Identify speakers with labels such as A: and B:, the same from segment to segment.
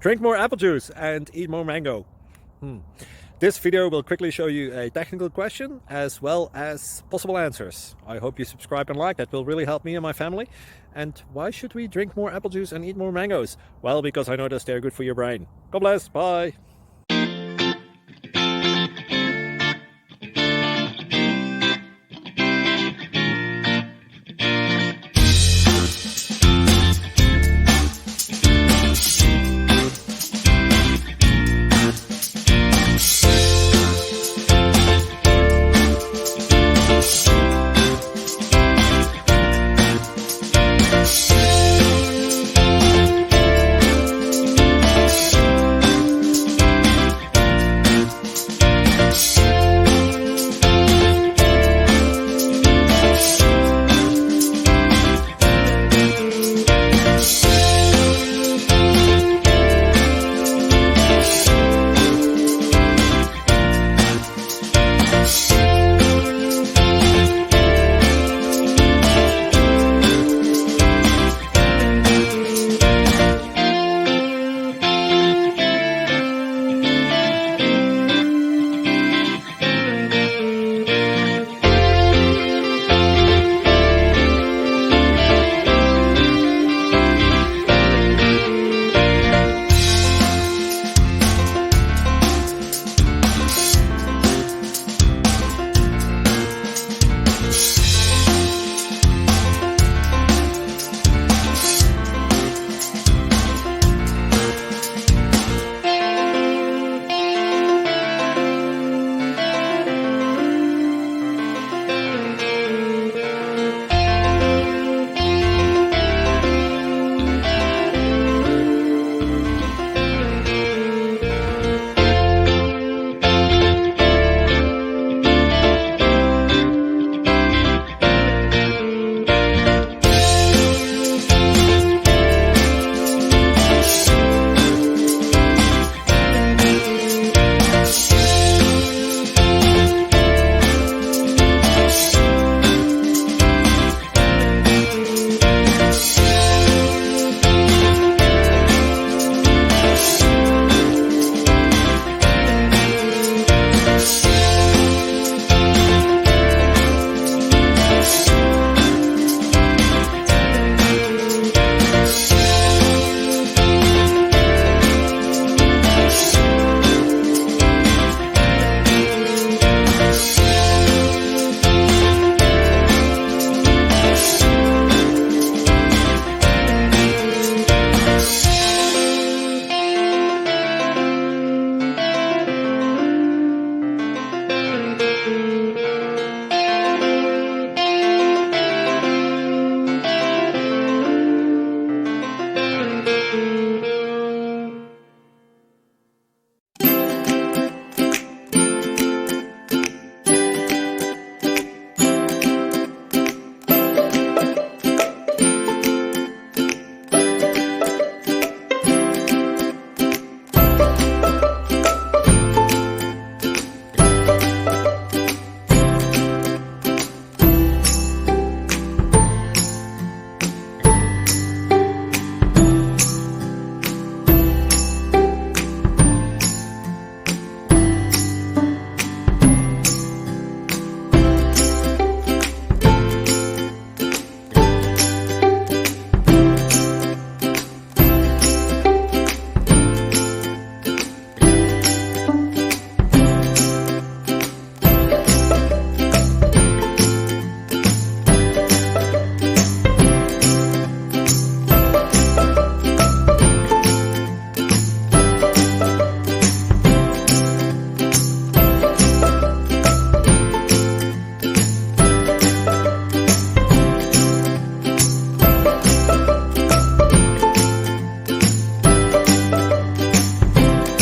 A: Drink more apple juice and eat more mango. This video will quickly show you a technical question as well as possible answers. I hope you subscribe and like, that will really help me and my family. And why should we drink more apple juice and eat more mangoes? Well, because I noticed they're good for your brain. God bless, bye.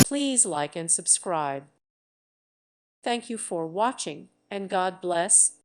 B: Please like and subscribe. Thank you for watching, and God bless.